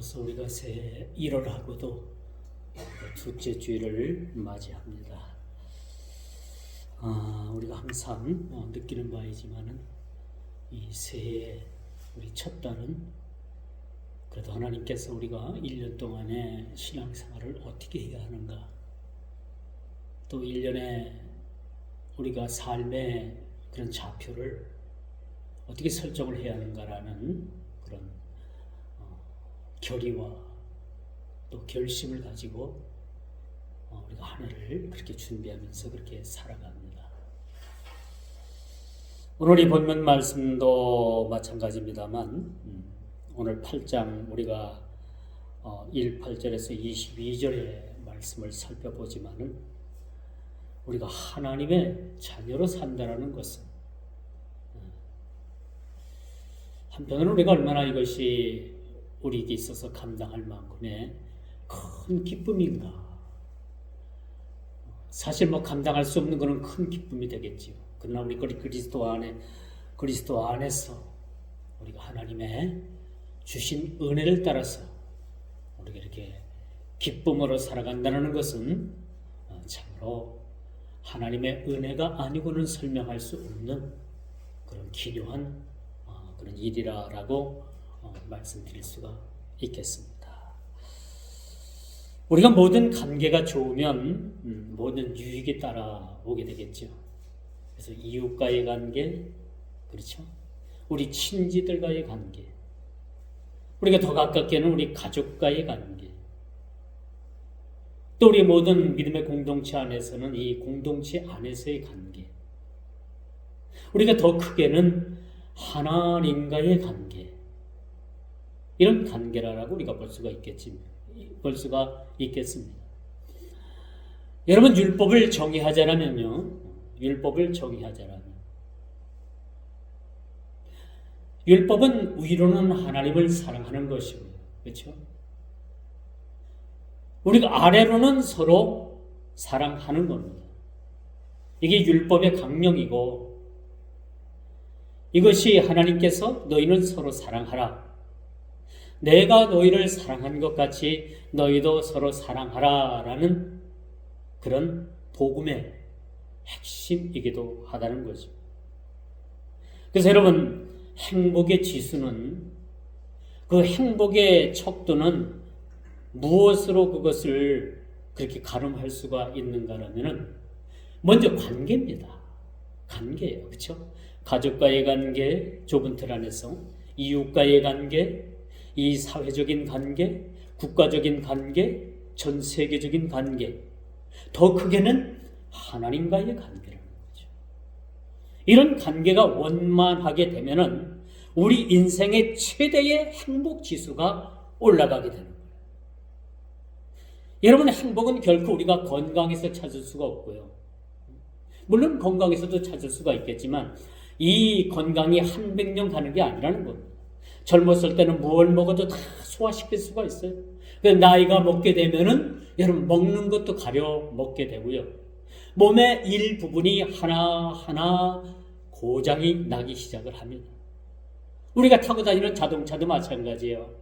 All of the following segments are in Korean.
벌써 우리가 새해 1월하고도 둘째 주일을 맞이합니다. 우리가 항상 느끼는 바이지만은 이 새해 우리 첫 달은 그래도 하나님께서 우리가 1년 동안의 신앙생활을 어떻게 해야 하는가, 또 1년에 우리가 삶의 그런 좌표를 어떻게 설정을 해야 하는가라는 그런 결의와 또 결심을 가지고 우리가 한 해를 그렇게 준비하면서 그렇게 살아갑니다. 오늘 이 본문 말씀도 마찬가지입니다만 오늘 8장 우리가 1~8절에서 22절의 말씀을 살펴보지만은 우리가 하나님의 자녀로 산다라는 것은 한편으로는 우리가 얼마나 이것이 우리에게 있어서 감당할 만큼의 큰 기쁨인가. 사실 감당할 수 없는 그런 큰 기쁨이 되겠지요. 그러나 우리 그리스도 안에서 우리가 하나님의 주신 은혜를 따라서 우리가 이렇게 기쁨으로 살아간다는 것은 참으로 하나님의 은혜가 아니고는 설명할 수 없는 그런 기묘한 그런 일이라고 말씀드릴 수가 있겠습니다. 우리가 모든 관계가 좋으면 모든 유익이 따라오게 되겠죠. 그래서 이웃과의 관계, 그렇죠? 우리 친지들과의 관계, 우리가 더 가깝게는 우리 가족과의 관계, 또 우리 모든 믿음의 공동체 안에서는 이 공동체 안에서의 관계, 우리가 더 크게는 하나님과의 관계, 이런 관계라고 우리가 볼 수가 있겠습니다. 여러분, 율법을 정의하자면요, 율법은 위로는 하나님을 사랑하는 것이고요, 그렇죠? 우리가 아래로는 서로 사랑하는 겁니다. 이게 율법의 강령이고, 이것이 하나님께서 너희는 서로 사랑하라, 내가 너희를 사랑한 것 같이 너희도 서로 사랑하라 라는 그런 복음의 핵심이기도 하다는 거죠. 그래서 여러분, 행복의 지수는, 그 행복의 척도는 무엇으로 그것을 그렇게 가름할 수가 있는가라면은 먼저 관계입니다. 관계예요. 그렇죠? 가족과의 관계, 좁은 틀 안에서 이웃과의 관계, 이 사회적인 관계, 국가적인 관계, 전 세계적인 관계, 더 크게는 하나님과의 관계라는 거죠. 이런 관계가 원만하게 되면은 우리 인생의 최대의 행복 지수가 올라가게 되는 거예요. 여러분, 행복은 결코 우리가 건강해서 찾을 수가 없고요. 물론 건강에서도 찾을 수가 있겠지만 이 건강이 한 100년 가는 게 아니라는 겁니다. 젊었을 때는 뭘 먹어도 다 소화시킬 수가 있어요. 나이가 먹게 되면은 여러분, 먹는 것도 가려 먹게 되고요. 몸의 일부분이 하나하나 고장이 나기 시작을 합니다. 우리가 타고 다니는 자동차도 마찬가지예요.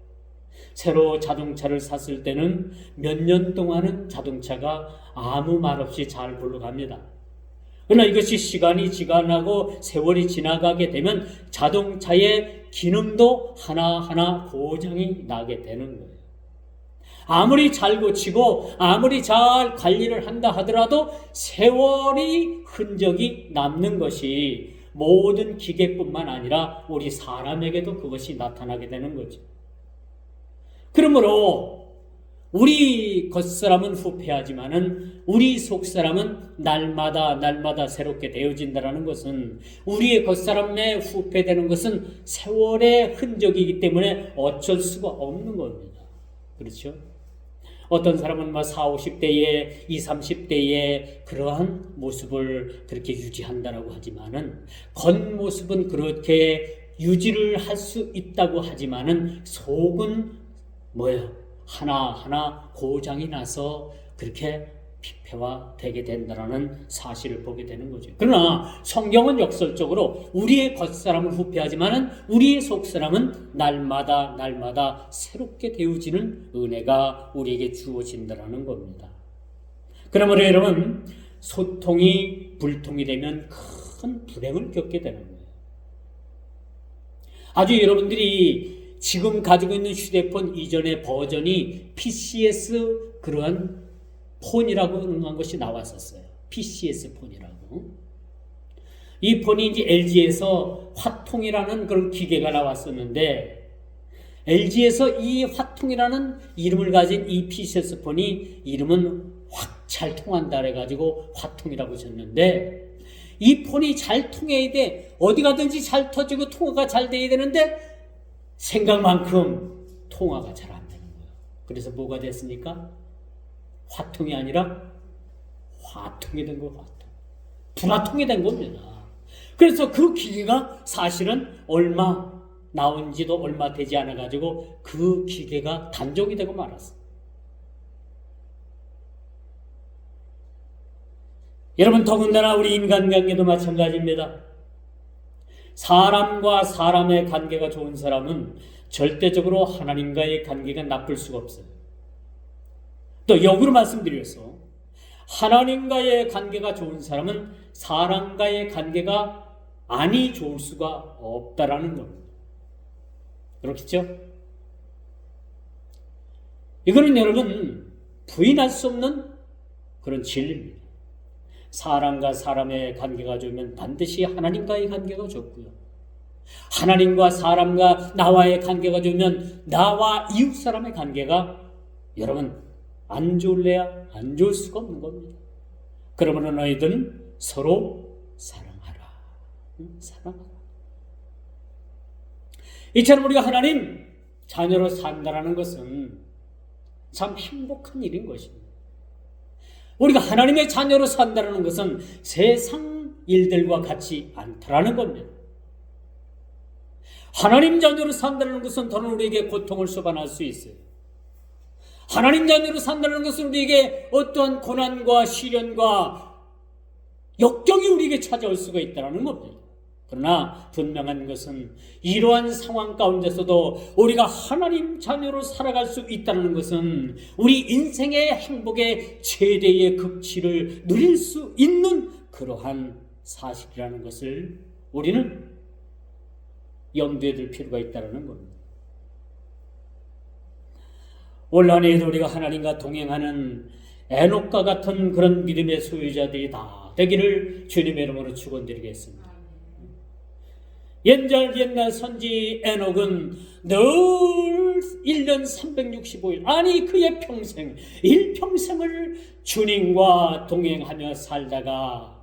새로 자동차를 샀을 때는 몇 년 동안은 자동차가 아무 말 없이 잘 굴러갑니다. 그러나 이것이 시간이 지나고 세월이 지나가게 되면 자동차의 기능도 하나하나 고장이 나게 되는 거예요. 아무리 잘 고치고 아무리 잘 관리를 한다 하더라도 세월이 흔적이 남는 것이 모든 기계뿐만 아니라 우리 사람에게도 그것이 나타나게 되는 거죠. 그러므로 우리 겉사람은 후패하지만은 우리 속사람은 날마다 새롭게 되어진다는 것은, 우리의 겉사람의 후패되는 것은 세월의 흔적이기 때문에 어쩔 수가 없는 겁니다. 그렇죠? 어떤 사람은 40, 50대에 20, 30대에 그러한 모습을 그렇게 유지한다라고 하지만은, 겉모습은 그렇게 유지를 할 수 있다고 하지만은 속은 뭐예요? 하나하나 고장이 나서 그렇게 피폐화되게 된다는 사실을 보게 되는 거죠. 그러나 성경은 역설적으로 우리의 겉사람은 후패하지만 우리의 속사람은 날마다 새롭게 되어지는 은혜가 우리에게 주어진다는 겁니다. 그러므로 여러분, 소통이 불통이 되면 큰 불행을 겪게 되는 거예요. 아주 여러분들이 지금 가지고 있는 휴대폰 이전의 버전이 PCS 그러한 폰이라고 하는 것이 나왔었어요. PCS 폰이라고. 이 폰이 이제 LG에서 화통이라는 그런 기계가 나왔었는데, LG에서 이 화통이라는 이름을 가진 이 PCS 폰이 이름은 확 잘 통한다 해가지고 화통이라고 졌는데, 이 폰이 잘 통해야 돼. 어디 가든지 잘 터지고 통화가 잘 돼야 되는데 생각만큼 통화가 잘 안 되는 거예요. 그래서 뭐가 됐습니까? 화통이 아니라 화통이 된 거예요. 화통. 불화통이 된 겁니다. 그래서 그 기계가 사실은 나온 지도 얼마 되지 않아가지고 그 기계가 단종이 되고 말았어요. 여러분, 더군다나 우리 인간관계도 마찬가지입니다. 사람과 사람의 관계가 좋은 사람은 절대적으로 하나님과의 관계가 나쁠 수가 없어요. 또 역으로 말씀드려서 하나님과의 관계가 좋은 사람은 사람과의 관계가 아니 좋을 수가 없다라는 겁니다. 그렇겠죠? 이거는 여러분 부인할 수 없는 그런 진리입니다. 사람과 사람의 관계가 좋으면 반드시 하나님과의 관계가 좋고요. 하나님과 사람과 나와의 관계가 좋으면 나와 이웃 사람의 관계가 여러분 안 좋을래야 안 좋을 수가 없는 겁니다. 그러므로 너희들은 서로 사랑하라. 사랑하라. 이처럼 우리가 하나님 자녀로 산다라는 것은 참 행복한 일인 것입니다. 우리가 하나님의 자녀로 산다는 것은 세상 일들과 같지 않다라는 겁니다. 하나님 자녀로 산다는 것은 더는 우리에게 고통을 수반할 수 있어요. 하나님 자녀로 산다는 것은 우리에게 어떠한 고난과 시련과 역경이 우리에게 찾아올 수가 있다는 겁니다. 그러나 분명한 것은 이러한 상황 가운데서도 우리가 하나님 자녀로 살아갈 수 있다는 것은 우리 인생의 행복의 최대의 극치를 누릴 수 있는 그러한 사실이라는 것을 우리는 염두에 둘 필요가 있다는 겁니다. 올 한 해에도 우리가 하나님과 동행하는 에녹과 같은 그런 믿음의 소유자들이 다 되기를 주님의 이름으로 축원드리겠습니다. 옛날 선지 에녹은 늘 1년 365일 아니 그의 평생 일평생을 주님과 동행하며 살다가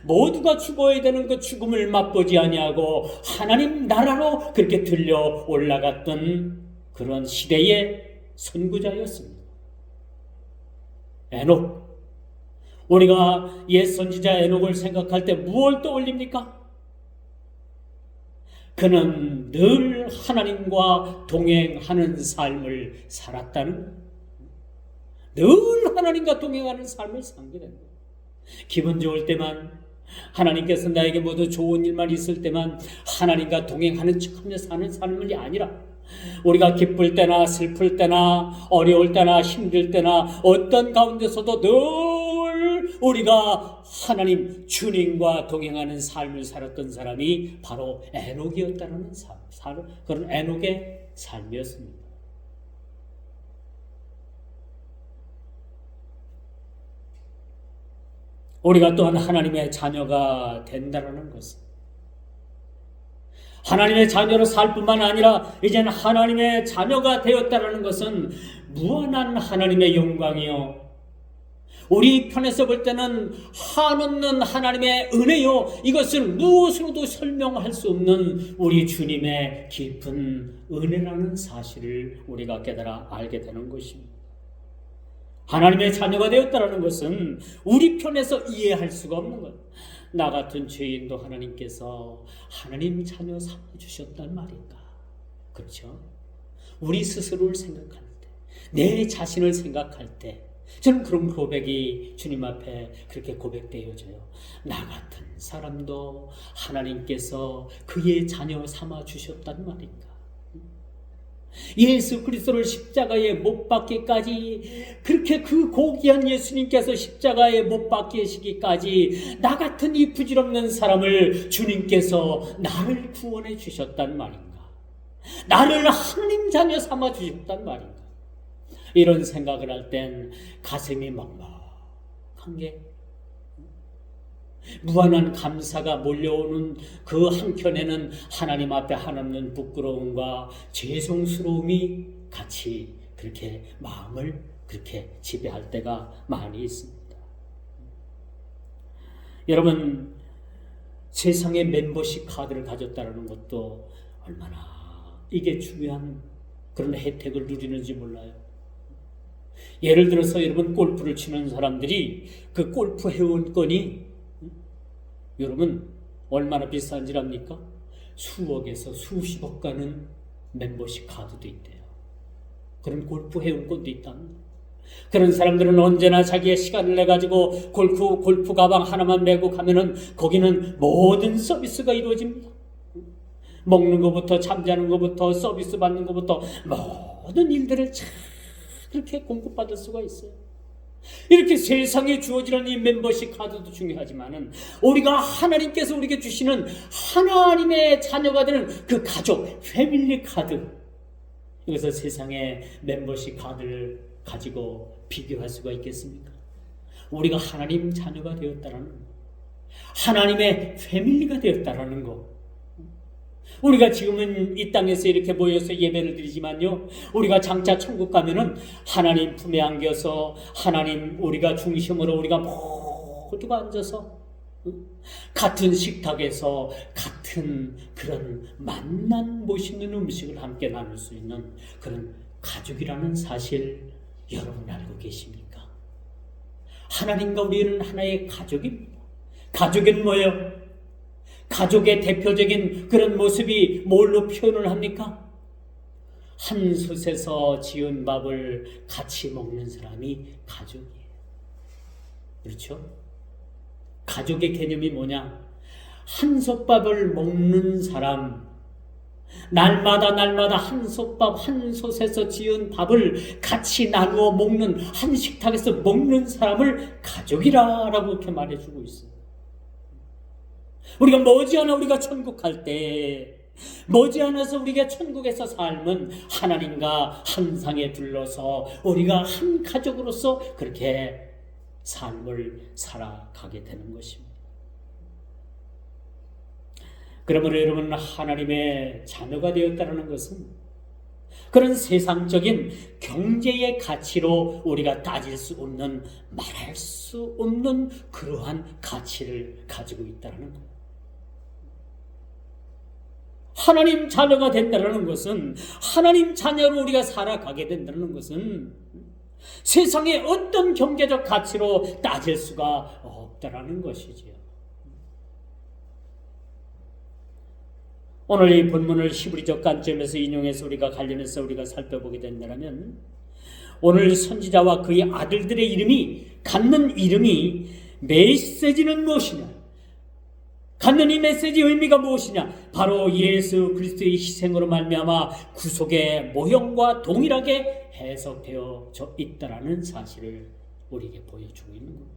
모두가 죽어야 되는 그 죽음을 맛보지 아니하고 하나님 나라로 그렇게 들려 올라갔던 그런 시대의 선구자였습니다. 에녹. 우리가 옛 선지자 에녹을 생각할 때 무엇을 떠올립니까? 그는 늘 하나님과 동행하는 삶을 살았다는, 늘 하나님과 동행하는 삶을 살게 됩니다. 기분 좋을 때만, 하나님께서 나에게 모두 좋은 일만 있을 때만 하나님과 동행하는 척하며 사는 삶이 아니라 우리가 기쁠 때나 슬플 때나 어려울 때나 힘들 때나 어떤 가운데서도 늘 우리가 하나님 주님과 동행하는 삶을 살았던 사람이 바로 에녹이었다는 그런 에녹의 삶이었습니다. 우리가 또한 하나님의 자녀가 된다는 것은 하나님의 자녀로 살 뿐만 아니라 이제는 하나님의 자녀가 되었다는 것은 무한한 하나님의 영광이요, 우리 편에서 볼 때는 한없는 하나님의 은혜요, 이것을 무엇으로도 설명할 수 없는 우리 주님의 깊은 은혜라는 사실을 우리가 깨달아 알게 되는 것입니다. 하나님의 자녀가 되었다는 것은 우리 편에서 이해할 수가 없는 것. 나 같은 죄인도 하나님께서 하나님 자녀 삼아주셨단 말인가. 그렇죠? 우리 스스로를 생각할 때, 내 자신을 생각할 때 저는 그런 고백이 주님 앞에 그렇게 고백되어져요. 나 같은 사람도 하나님께서 그의 자녀 삼아 주셨단 말인가. 예수 그리스도를 십자가에 못 박기까지, 그렇게 그 고귀한 예수님께서 십자가에 못 박히시기까지 나 같은 이 부질없는 사람을 주님께서 나를 구원해 주셨단 말인가. 나를 하나님 자녀 삼아 주셨단 말인가. 이런 생각을 할 땐 가슴이 먹먹한 게, 무한한 감사가 몰려오는 그 한켠에는 하나님 앞에 한없는 부끄러움과 죄송스러움이 같이 그렇게 마음을 그렇게 지배할 때가 많이 있습니다. 여러분, 세상에 멤버십 카드를 가졌다는 것도 얼마나 이게 중요한 그런 혜택을 누리는지 몰라요. 예를 들어서 여러분, 골프를 치는 사람들이 그 골프 회원권이 여러분 얼마나 비싼지 압니까? 수억에서 수십억 가는 멤버십 카드도 있대요. 그런 골프 회원권도 있답니다. 그런 사람들은 언제나 자기의 시간을 내가지고 골프 가방 하나만 메고 가면은 거기는 모든 서비스가 이루어집니다. 먹는 것부터 잠자는 것부터 서비스 받는 것부터 모든 일들을 참 그렇게 공급받을 수가 있어요. 이렇게 세상에 주어지는 이 멤버십 카드도 중요하지만은 우리가 하나님께서 우리에게 주시는 하나님의 자녀가 되는 그 가족, 패밀리 카드, 이것을 세상의 멤버십 카드를 가지고 비교할 수가 있겠습니까? 우리가 하나님 자녀가 되었다라는 거, 하나님의 패밀리가 되었다라는 거, 우리가 지금은 이 땅에서 이렇게 모여서 예배를 드리지만요, 우리가 장차 천국 가면은 하나님 품에 안겨서 하나님 우리가 중심으로 우리가 모두가 앉아서 같은 식탁에서 같은 그런 만난 멋있는 음식을 함께 나눌 수 있는 그런 가족이라는 사실 여러분 알고 계십니까? 하나님과 우리는 하나의 가족입니다. 가족은 뭐예요? 가족의 대표적인 그런 모습이 뭘로 표현을 합니까? 한 솥에서 지은 밥을 같이 먹는 사람이 가족이에요. 그렇죠? 가족의 개념이 뭐냐? 한 솥밥을 먹는 사람, 날마다 한 솥밥, 한 솥에서 지은 밥을 같이 나누어 먹는, 한 식탁에서 먹는 사람을 가족이라고 이렇게 말해주고 있어요. 우리가 머지않아 우리가 천국 갈 때, 머지않아서 우리가 천국에서 삶은 하나님과 한 상에 둘러서 우리가 한 가족으로서 그렇게 삶을 살아가게 되는 것입니다. 그러므로 여러분, 하나님의 자녀가 되었다는 것은 그런 세상적인 경제의 가치로 우리가 따질 수 없는, 말할 수 없는 그러한 가치를 가지고 있다는 것. 하나님 자녀가 된다는 것은, 하나님 자녀로 우리가 살아가게 된다는 것은 세상의 어떤 경제적 가치로 따질 수가 없다는 것이지요. 오늘 이 본문을 히브리적 관점에서 인용해서 우리가 관련해서 우리가 살펴보게 된다면, 오늘 선지자와 그의 아들들의 이름이 갖는 이름이 메시지는 무엇이냐? 갖는 이 메시지의 의미가 무엇이냐? 바로 예수 그리스도의 희생으로 말미암아 구속의 모형과 동일하게 해석되어져 있다라는 사실을 우리에게 보여주고 있는 겁니다.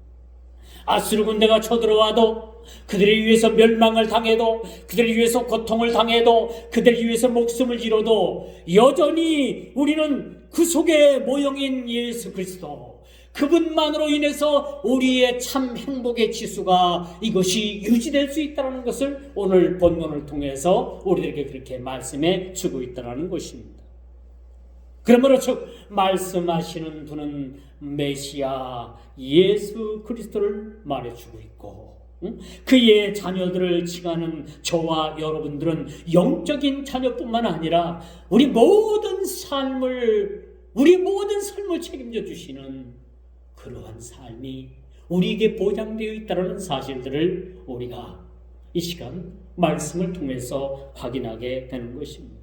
아수르 군대가 쳐들어와도, 그들을 위해서 멸망을 당해도, 그들을 위해서 고통을 당해도, 그들을 위해서 목숨을 잃어도 여전히 우리는 구속의 모형인 예수 그리스도, 그분만으로 인해서 우리의 참 행복의 지수가 이것이 유지될 수 있다는 것을 오늘 본문을 통해서 우리들에게 그렇게 말씀해 주고 있다는 것입니다. 그러므로 즉 말씀하시는 분은 메시아 예수 그리스도를 말해주고 있고, 그의 자녀들을 칭하는 저와 여러분들은 영적인 자녀뿐만 아니라 우리 모든 삶을 책임져 주시는 그러한 삶이 우리에게 보장되어 있다는 사실들을 우리가 이 시간 말씀을 통해서 확인하게 되는 것입니다.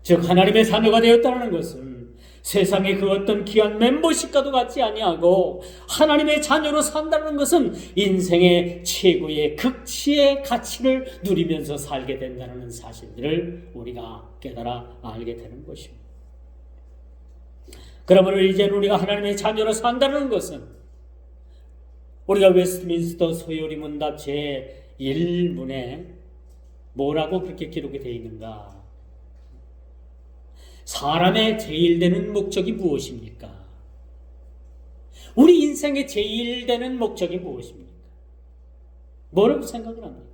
즉 하나님의 자녀가 되었다는 것은 세상의 그 어떤 귀한 멤버십과도 같지 아니하고 하나님의 자녀로 산다는 것은 인생의 최고의 극치의 가치를 누리면서 살게 된다는 사실들을 우리가 깨달아 알게 되는 것입니다. 그러므로 이제는 우리가 하나님의 자녀로 산다는 것은 우리가 웨스트민스터 소요리 문답 제1문에 뭐라고 그렇게 기록이 되어 있는가? 사람의 제일 되는 목적이 무엇입니까? 우리 인생의 제일 되는 목적이 무엇입니까? 뭐라고 생각을 합니까?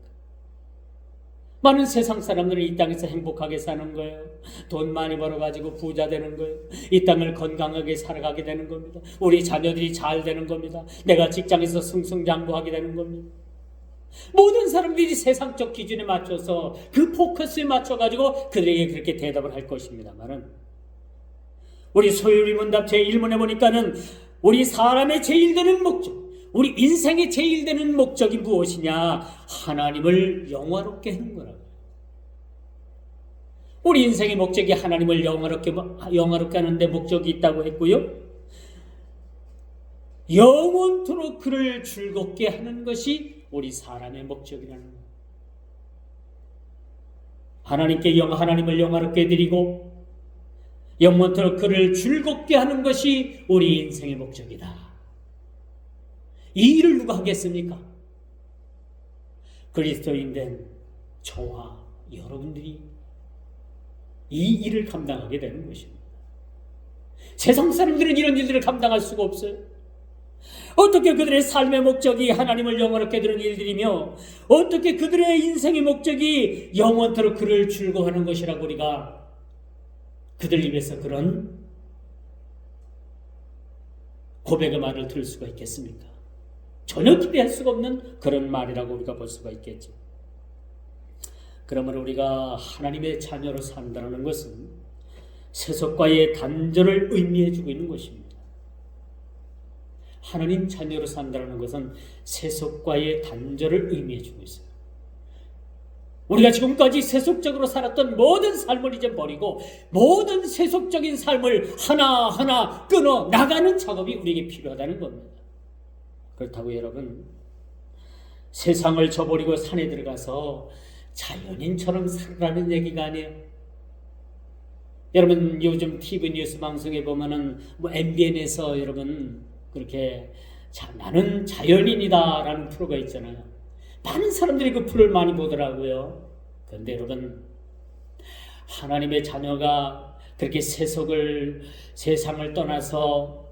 많은 세상 사람들은 이 땅에서 행복하게 사는 거예요. 돈 많이 벌어가지고 부자 되는 거예요. 이 땅을 건강하게 살아가게 되는 겁니다. 우리 자녀들이 잘 되는 겁니다. 내가 직장에서 승승장구하게 되는 겁니다. 모든 사람들이 세상적 기준에 맞춰서 그 포커스에 맞춰가지고 그들에게 그렇게 대답을 할 것입니다만은 우리 소요리 문답 제1문에 보니까는 우리 사람의 제일 되는 목적, 우리 인생의 제일 되는 목적이 무엇이냐? 하나님을 영화롭게 하는 거라고요. 우리 인생의 목적이 하나님을 영화롭게 하는데 목적이 있다고 했고요. 영원토록 그를 즐겁게 하는 것이 우리 사람의 목적이라는 거예요. 하나님을 영화롭게 드리고 영원토록 그를 즐겁게 하는 것이 우리 인생의 목적이다. 이 일을 누가 하겠습니까? 그리스도인 된 저와 여러분들이 이 일을 감당하게 되는 것입니다. 세상 사람들은 이런 일들을 감당할 수가 없어요. 어떻게 그들의 삶의 목적이 하나님을 영원롭게 드리는 일들이며 어떻게 그들의 인생의 목적이 영원토록 그를 즐거워하는 것이라고 우리가 그들 입에서 그런 고백의 말을 들을 수가 있겠습니까? 전혀 기대할 수가 없는 그런 말이라고 우리가 볼 수가 있겠죠. 그러므로 우리가 하나님의 자녀로 산다는 것은 세속과의 단절을 의미해 주고 있는 것입니다. 하나님 자녀로 산다는 것은 세속과의 단절을 의미해 주고 있어요. 우리가 지금까지 세속적으로 살았던 모든 삶을 이제 버리고 모든 세속적인 삶을 하나하나 끊어 나가는 작업이 우리에게 필요하다는 겁니다. 그렇다고 여러분, 세상을 저버리고 산에 들어가서 자연인처럼 살라는 얘기가 아니에요. 여러분 요즘 TV 뉴스 방송에 보면은 MBN에서 여러분 그렇게 나는 자연인이다 라는 프로가 있잖아요. 많은 사람들이 그 프로를 많이 보더라고요. 그런데 여러분, 하나님의 자녀가 그렇게 세상을 떠나서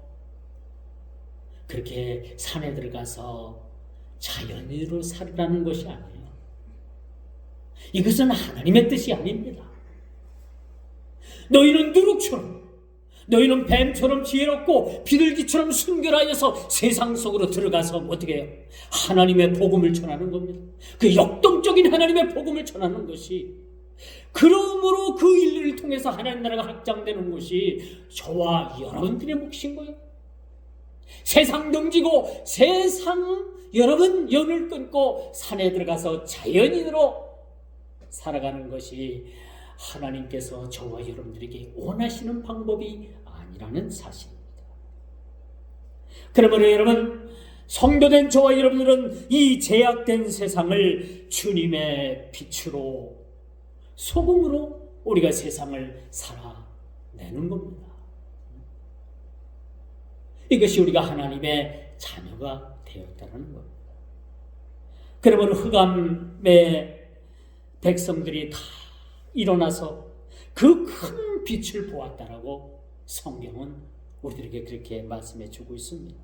그렇게 산에 들어가서 자연인으로 살라는 것이 아니에요. 이것은 하나님의 뜻이 아닙니다. 너희는 누룩처럼, 너희는 뱀처럼 지혜롭고 비둘기처럼 순결하여서 세상 속으로 들어가서 어떻게 해요? 하나님의 복음을 전하는 겁니다. 그 역동적인 하나님의 복음을 전하는 것이, 그러므로 그 일을 통해서 하나님 나라가 확장되는 것이 저와 여러분들의 몫인 거예요. 세상 등지고 여러분 연을 끊고 산에 들어가서 자연인으로 살아가는 것이 하나님께서 저와 여러분들에게 원하시는 방법이 아니라는 사실입니다. 그러므로 여러분, 성도된 저와 여러분들은 이 제약된 세상을 주님의 빛으로, 소금으로 우리가 세상을 살아내는 겁니다. 이것이 우리가 하나님의 자녀가 되었다는 겁니다. 그러므로 흑암의 백성들이 다 일어나서 그 큰 빛을 보았다라고 성경은 우리들에게 그렇게 말씀해 주고 있습니다.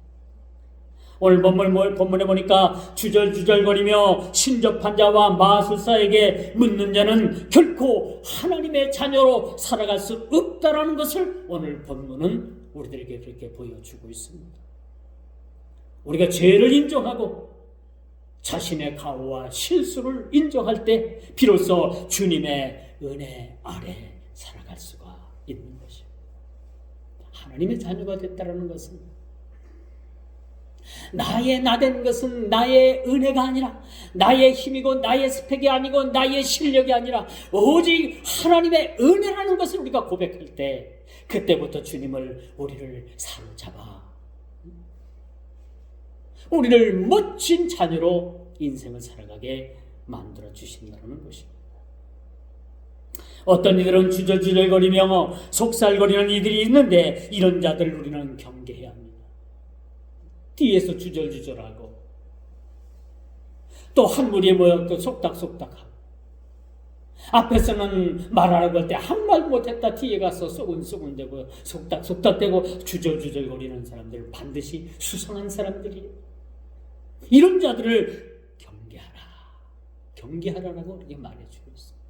오늘 본문에 보니까 주절주절거리며 신접한 자와 마술사에게 묻는 자는 결코 하나님의 자녀로 살아갈 수 없다라는 것을 오늘 본문은 우리들에게 그렇게 보여주고 있습니다. 우리가 죄를 인정하고 자신의 가오와 실수를 인정할 때 비로소 주님의 은혜 아래 살아갈 수가 있는 것입니다. 하나님의 자녀가 됐다는 것은 나의 나된 것은 나의 은혜가 아니라, 나의 힘이고 나의 스펙이 아니고 나의 실력이 아니라 오직 하나님의 은혜라는 것을 우리가 고백할 때, 그때부터 주님을, 우리를 사로잡아 우리를 멋진 자녀로 인생을 살아가게 만들어 주신다는 것입니다. 어떤 이들은 주저주저거리며 속살거리는 이들이 있는데, 이런 자들을 우리는 경계해야 합니다. 뒤에서 주절주절하고 또 한 무리에 모여 속닥속닥하고, 앞에서는 말하라고 할 때 한 말 못했다 뒤에 가서 쏘근쏘근대고 속닥속닥대고 주절주절거리는 사람들, 반드시 수상한 사람들이, 이런 자들을 경계하라라고 이렇게 말해주고 있습니다.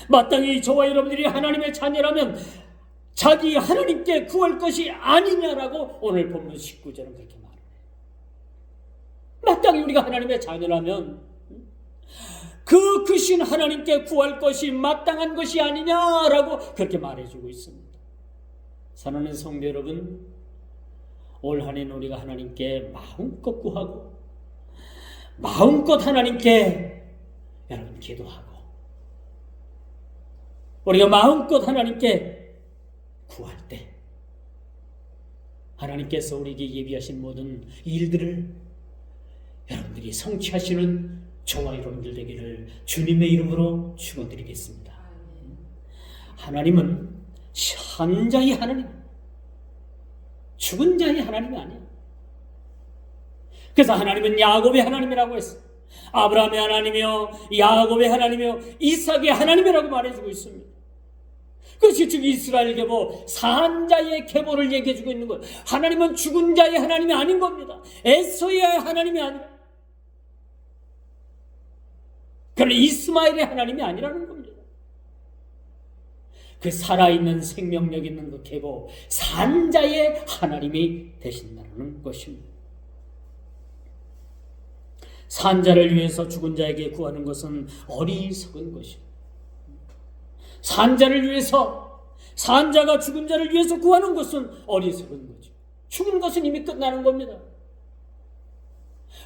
마땅히 저와 여러분들이 하나님의 자녀라면 자기 하나님께 구할 것이 아니냐라고 오늘 본문 19절은 그렇게 말해요. 마땅히 우리가 하나님의 자녀라면 그 크신 하나님께 구할 것이 마땅한 것이 아니냐라고 그렇게 말해주고 있습니다. 사랑하는 성도 여러분, 올 한 해는 우리가 하나님께 마음껏 구하고 마음껏 하나님께 여러분 기도하고, 우리가 마음껏 하나님께 구할 때 하나님께서 우리에게 예비하신 모든 일들을 여러분들이 성취하시는 저와 여러분들 되기를 주님의 이름으로 축원드리겠습니다. 하나님은 산자의 하나님, 죽은 자의 하나님이 아니에요. 그래서 하나님은 야곱의 하나님이라고 했어요. 아브라함의 하나님이요, 야곱의 하나님이요, 이삭의 하나님이라고 말해주고 있습니다. 그것이 즉 이스라엘 계보, 산자의 계보를 얘기해주고 있는 거예요. 하나님은 죽은 자의 하나님이 아닌 겁니다. 에서의 하나님이 아니라, 그러나 이스마엘의 하나님이 아니라는 겁니다. 그 살아있는 생명력 있는 그 계보, 산자의 하나님이 되신다는 것입니다. 산자를 위해서 죽은 자에게 구하는 것은 어리석은 것입니다. 산자를 위해서, 산자가 죽은 자를 위해서 구하는 것은 어리석은 거죠. 죽은 것은 이미 끝나는 겁니다.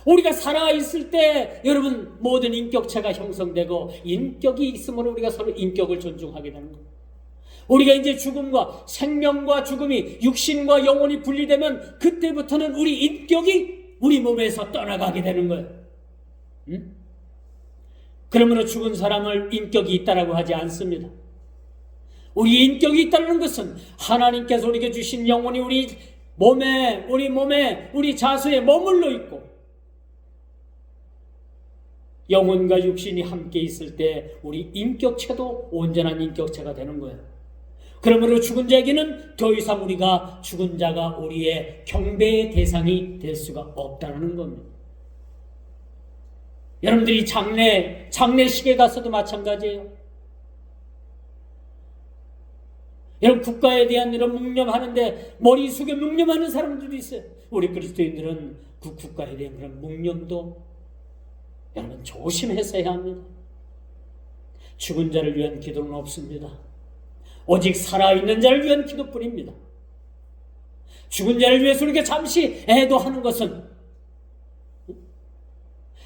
우리가 살아있을 때 여러분 모든 인격체가 형성되고, 인격이 있으므로 우리가 서로 인격을 존중하게 되는 겁니다. 우리가 이제 죽음과, 생명과 죽음이, 육신과 영혼이 분리되면 그때부터는 우리 인격이 우리 몸에서 떠나가게 되는 거예요. 그러므로 죽은 사람을 인격이 있다라고 하지 않습니다. 우리 인격이 있다는 것은 하나님께서 우리에게 주신 영혼이 우리 몸에, 우리 자수에 머물러 있고, 영혼과 육신이 함께 있을 때 우리 인격체도 온전한 인격체가 되는 거예요. 그러므로 죽은 자에게는 더 이상 우리가, 죽은 자가 우리의 경배의 대상이 될 수가 없다는 겁니다. 여러분들이 장례식에 가서도 마찬가지예요. 여러분 국가에 대한 이런 묵념하는데 머리 숙여 묵념하는 사람들도 있어요. 우리 그리스도인들은 그 국가에 대한 그런 묵념도 여러분 조심해서 해야 합니다. 죽은 자를 위한 기도는 없습니다. 오직 살아있는 자를 위한 기도뿐입니다. 죽은 자를 위해서 우리가 잠시 애도하는 것은,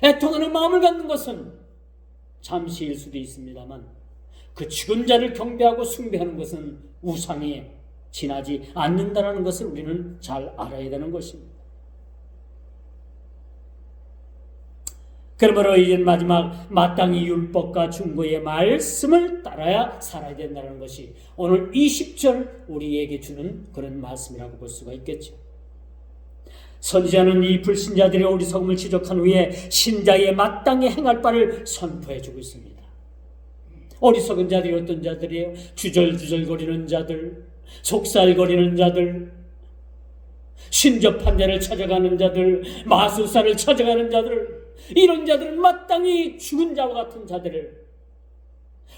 애통하는 마음을 갖는 것은 잠시일 수도 있습니다만, 그 죽은 자를 경배하고 숭배하는 것은 우상에 지나지 않는다는 것을 우리는 잘 알아야 되는 것입니다. 그러므로 이제 마지막, 마땅히 율법과 중보의 말씀을 따라야 살아야 된다는 것이 오늘 20절 우리에게 주는 그런 말씀이라고 볼 수가 있겠죠. 선지자는 이 불신자들의 어리석음을 지적한 후에 신자의 마땅히 행할 바를 선포해 주고 있습니다. 어리석은 자들이 어떤 자들이에요? 주절주절거리는 자들, 속살거리는 자들, 신접한 자를 찾아가는 자들, 마술사를 찾아가는 자들, 이런 자들은 마땅히 죽은 자와 같은 자들을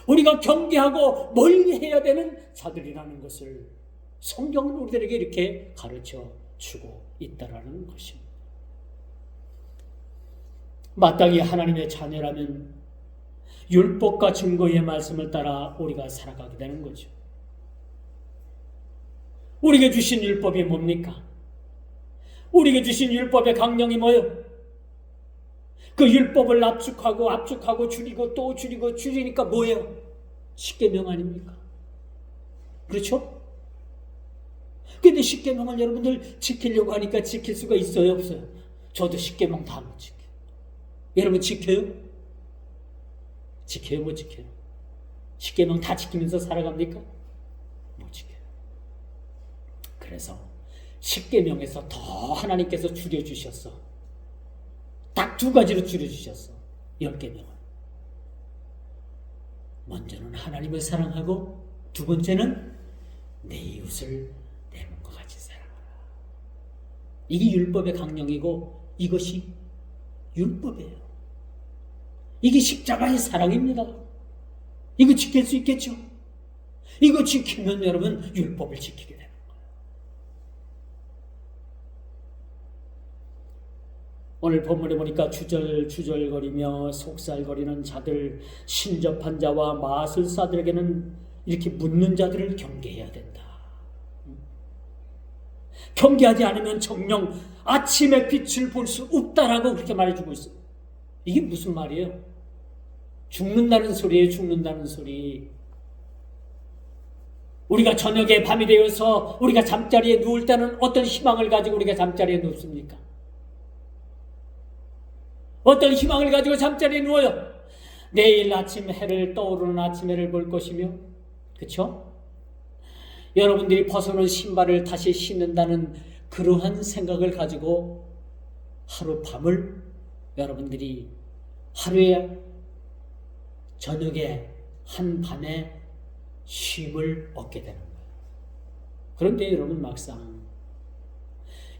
우리가 경계하고 멀리해야 되는 자들이라는 것을 성경은 우리들에게 이렇게 가르쳐 주고 있다라는 것입니다. 마땅히 하나님의 자녀라면 율법과 증거의 말씀을 따라 우리가 살아가게 되는 거죠. 우리에게 주신 율법이 뭡니까? 우리에게 주신 율법의 강령이 뭐예요? 그 율법을 압축하고 줄이고 또 줄이고 줄이니까 뭐예요? 십계명 아닙니까? 그렇죠? 근데 십계명을 여러분들 지키려고 하니까 지킬 수가 있어요, 없어요? 저도 십계명 다 못 지켜요. 여러분 지켜요? 지켜요, 못 지켜요? 십계명 다 지키면서 살아갑니까? 못 지켜요. 그래서 십계명에서 더 하나님께서 줄여주셨어. 딱 두 가지로 줄여주셨어. 10계명을. 먼저는 하나님을 사랑하고 두 번째는 내 이웃을 내 몸과 같이 사랑하라. 이게 율법의 강령이고 이것이 율법이에요. 이게 십자가의 사랑입니다. 이거 지킬 수 있겠죠? 이거 지키면 여러분 율법을 지키게 됩니다. 오늘 본문에 보니까 주절거리며 속살거리는 자들, 신접한 자와 마술사들에게는 이렇게 묻는 자들을 경계해야 된다. 경계하지 않으면 정녕 아침의 빛을 볼 수 없다라고 그렇게 말해주고 있어요. 이게 무슨 말이에요? 죽는다는 소리예요. 죽는다는 소리. 우리가 저녁에 밤이 되어서 우리가 잠자리에 누울 때는 어떤 희망을 가지고 우리가 잠자리에 눕습니까? 어떤 희망을 가지고 잠자리에 누워요? 내일 아침 해를 떠오르는 아침 해를 볼 것이며, 그렇죠? 여러분들이 벗어놓은 신발을 다시 신는다는 그러한 생각을 가지고 하룻밤을 여러분들이 하루에 저녁에 한 밤에 쉼을 얻게 되는 거예요. 그런데 여러분 막상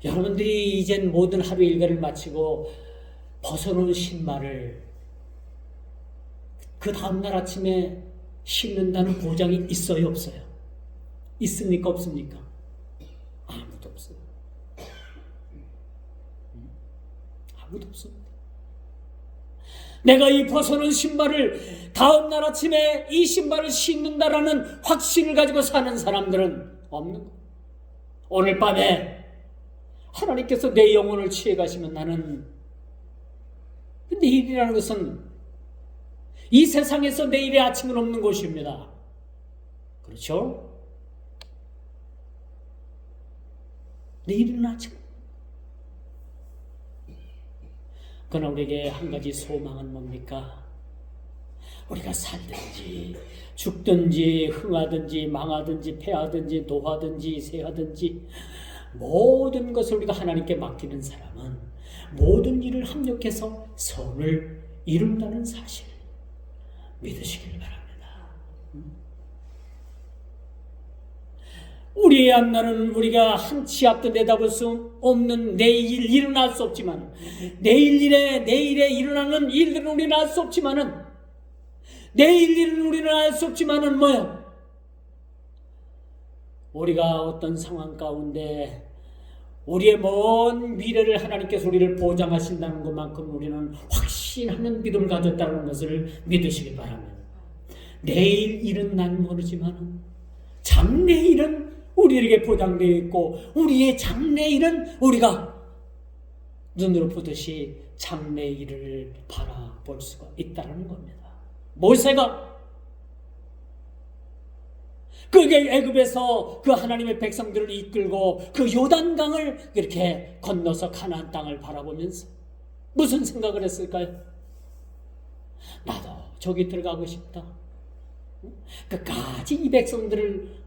여러분들이 이젠 모든 하루 일과를 마치고 벗어놓은 신발을 그 다음날 아침에 신는다는 보장이 있어요, 없어요? 있습니까, 없습니까? 아무도 없어요. 아무도 없습니다. 내가 이 벗어놓은 신발을 다음날 아침에 이 신발을 신는다라는 확신을 가지고 사는 사람들은 없는 거예요. 오늘 밤에 하나님께서 내 영혼을 취해가시면 나는 내일이라는 것은 이 세상에서 내일의 아침은 없는 것입니다. 그렇죠? 내일은 아침. 그러나 우리에게 한 가지 소망은 뭡니까? 우리가 살든지 죽든지 흥하든지 망하든지 패하든지 노하든지 세하든지 모든 것을 우리가 하나님께 맡기는 사람은 모든 일을 합력해서 선을 이룬다는 사실 믿으시길 바랍니다. 우리의 앞날은 우리가 한치 앞도 내다볼 수 없는 내일 일어날 수 없지만 내일에 일어나는 일들은 우리는 알 수 없지만은 내일 일은 우리는 알 수 없지만은 뭐야? 우리가 어떤 상황 가운데 우리의 먼 미래를 하나님께서 우리를 보장하신다는 것만큼 우리는 확신하는 믿음을 가졌다는 것을 믿으시기 바랍니다. 내일 일은 난 모르지만 장래일은 우리에게 보장되어 있고 우리의 장래일은 우리가 눈으로 보듯이 장래일을 바라볼 수가 있다는 겁니다. 모세가 그게 애굽에서 그 하나님의 백성들을 이끌고 그 요단강을 이렇게 건너서 가나안 땅을 바라보면서 무슨 생각을 했을까요? 나도 저기 들어가고 싶다. 끝까지 이 백성들을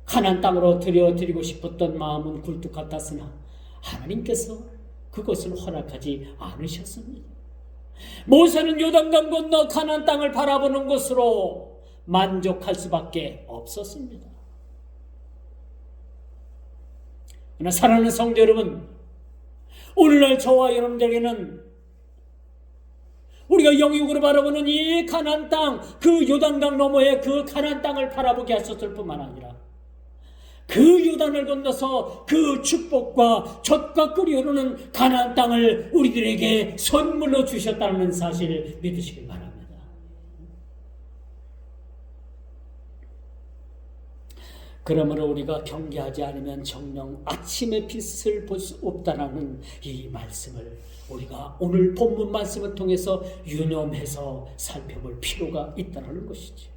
가나안 땅으로 들여드리고 싶었던 마음은 굴뚝 같았으나 하나님께서 그것을 허락하지 않으셨습니다. 모세는 요단강 건너 가나안 땅을 바라보는 것으로 만족할 수밖에 없었습니다. 그러나 사랑하는 성도 여러분, 오늘날 저와 여러분들에게는 우리가 영육으로 바라보는 이 가나안 땅, 그 요단강 너머의 그 가나안 땅을 바라보게 하셨을 뿐만 아니라 그 요단을 건너서 그 축복과 젖과 꿀이 흐르는 가나안 땅을 우리들에게 선물로 주셨다는 사실을 믿으시길 바랍니다. 그러므로 우리가 경계하지 않으면 정녕 아침의 빛을 볼 수 없다라는 이 말씀을 우리가 오늘 본문 말씀을 통해서 유념해서 살펴볼 필요가 있다는 것이지.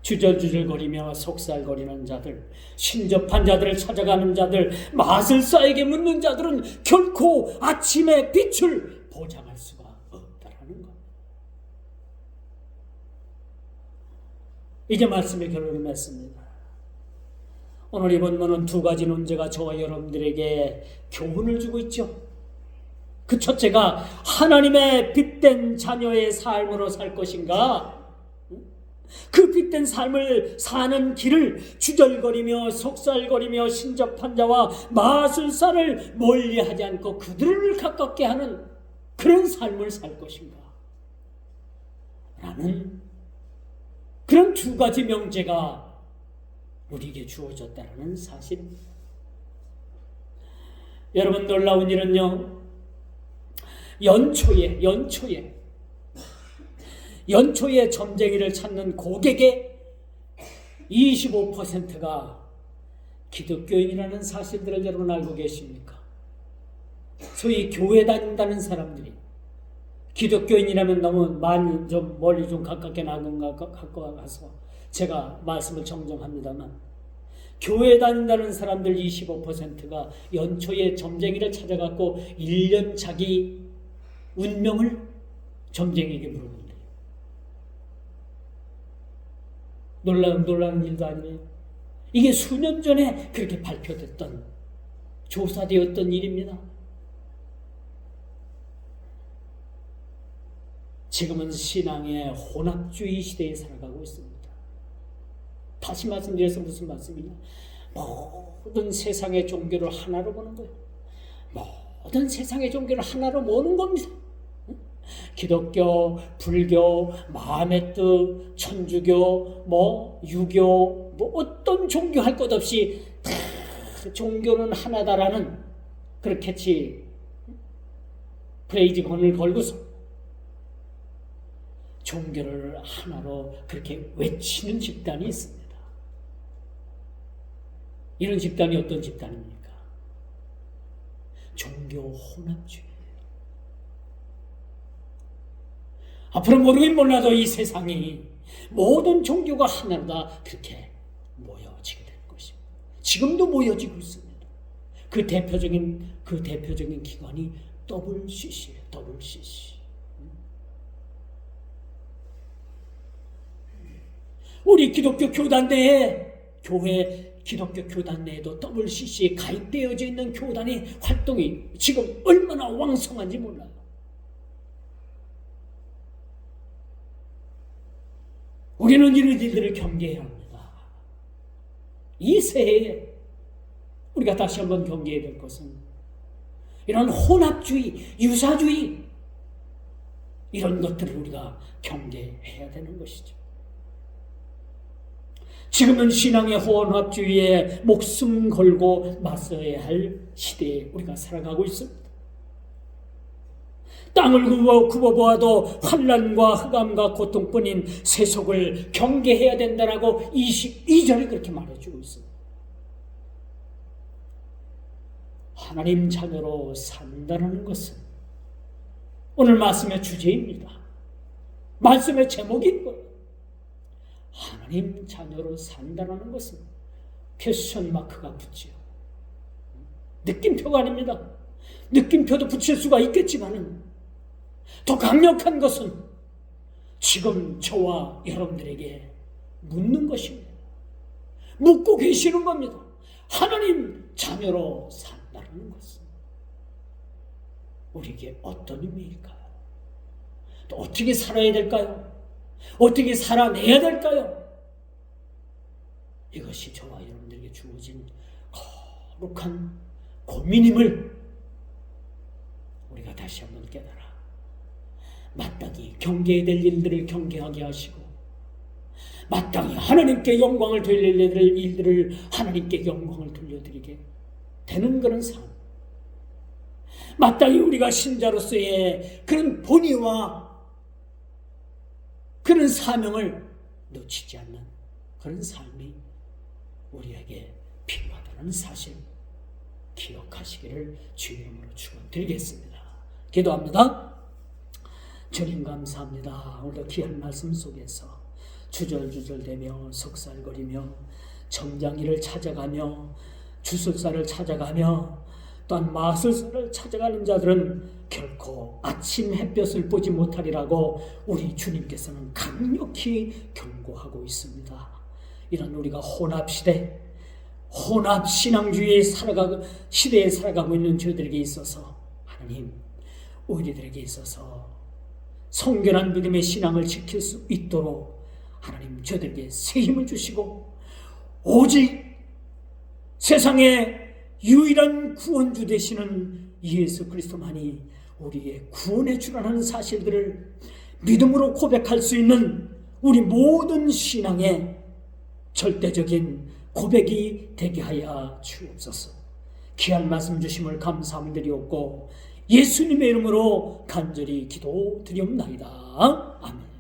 주절주절거리며 속살거리는 자들, 신접한 자들을 찾아가는 자들, 마술사에게 묻는 자들은 결코 아침의 빛을 보장할 수가 없다라는 것. 이제 말씀의 결론을 맺습니다. 오늘 이 본문은 두 가지 논제가 저와 여러분들에게 교훈을 주고 있죠. 그 첫째가 하나님의 빛된 자녀의 삶으로 살 것인가, 그 빛된 삶을 사는 길을 주절거리며 속살거리며 신접한 자와 마술사를 멀리하지 않고 그들을 가깝게 하는 그런 삶을 살 것인가 라는 그런 두 가지 명제가 우리에게 주어졌다는 사실입니다. 여러분, 놀라운 일은요, 연초에 점쟁이를 찾는 고객의 25%가 기독교인이라는 사실들을 여러분 알고 계십니까? 소위 교회 다닌다는 사람들이 기독교인이라면 너무 많이 좀 멀리 좀 가깝게 나눈 것 갖고 가서 제가 말씀을 정정합니다만, 교회 다닌다는 사람들 25%가 연초에 점쟁이를 찾아갖고 1년 자기 운명을 점쟁이에게 물어본대요. 놀라운 일도 아니에요. 이게 수년 전에 그렇게 발표됐던, 조사되었던 일입니다. 지금은 신앙의 혼합주의 시대에 살아가고 있습니다. 다시 말씀드려서 무슨 말씀이냐? 모든 세상의 종교를 하나로 보는 거예요. 모든 세상의 종교를 하나로 모는 겁니다. 기독교, 불교, 마음의 뜻, 천주교, 유교, 어떤 종교 할 것 없이 다 종교는 하나다라는 그런 캐치 프레이즈건을 걸고서 종교를 하나로 그렇게 외치는 집단이 있습니다. 이런 집단이 어떤 집단입니까? 종교 혼합주의. 앞으로 모르긴 몰라도 이 세상이 모든 종교가 하나로 다 그렇게 모여지게 될 것입니다. 지금도 모여지고 있습니다. 그 대표적인 기관이 WCC예요. WCC. 우리 기독교 교단 내에, 교회 기독교 교단 내에도 WCC에 가입되어져 있는 교단의 활동이 지금 얼마나 왕성한지 몰라요. 우리는 이런 일들을 경계해야 합니다. 이 새해에 우리가 다시 한번 경계해야 될 것은 이런 혼합주의, 유사주의, 이런 것들을 우리가 경계해야 되는 것이죠. 지금은 신앙의 혼합주의에 목숨 걸고 맞서야 할 시대에 우리가 살아가고 있습니다. 땅을 굽어보아도 환난과 흑암과 고통뿐인 세속을 경계해야 된다라고 22절에 그렇게 말해주고 있습니다. 하나님 자녀로 산다는 것은 오늘 말씀의 주제입니다. 말씀의 제목인 거예요. 하나님 자녀로 산다는 것은 퀘스천 마크가 붙지요. 느낌표가 아닙니다. 느낌표도 붙일 수가 있겠지만은 더 강력한 것은 지금 저와 여러분들에게 묻는 것입니다. 묻고 계시는 겁니다. 하나님 자녀로 산다는 것은 우리에게 어떤 의미일까요? 또 어떻게 살아야 될까요? 어떻게 살아내야 될까요? 이것이 저와 여러분들에게 주어진 거룩한 고민임을 우리가 다시 한번 깨달아 마땅히 경계해야 될 일들을 경계하게 하시고, 마땅히 하나님께 영광을 돌릴 일들을 하나님께 영광을 돌려드리게 되는 그런 삶, 마땅히 우리가 신자로서의 그런 본의와 그런 사명을 놓치지 않는 그런 삶이 우리에게 필요하다는 사실 기억하시기를 주 이름으로 축원드리겠습니다. 기도합니다. 주님 감사합니다. 오늘도 귀한 말씀 속에서 주절주절되며 속살거리며 정장이를 찾아가며 주술사를 찾아가며 또한 마술사를 찾아가는 자들은 결코 아침 햇볕을 보지 못하리라고 우리 주님께서는 강력히 경고하고 있습니다. 이런 우리가 혼합시대, 혼합신앙주의의 시대에 살아가고 있는 저희들에게 있어서 하나님, 우리들에게 있어서 성결한 믿음의 신앙을 지킬 수 있도록 하나님 저희들에게 새 힘을 주시고 오직 세상의 유일한 구원주 되시는 예수 그리스도만이 우리의 구원의 주라는 사실들을 믿음으로 고백할 수 있는 우리 모든 신앙의 절대적인 고백이 되게 하여 주옵소서. 귀한 말씀 주심을 감사드리옵고 예수님의 이름으로 간절히 기도드리옵나이다. 아멘.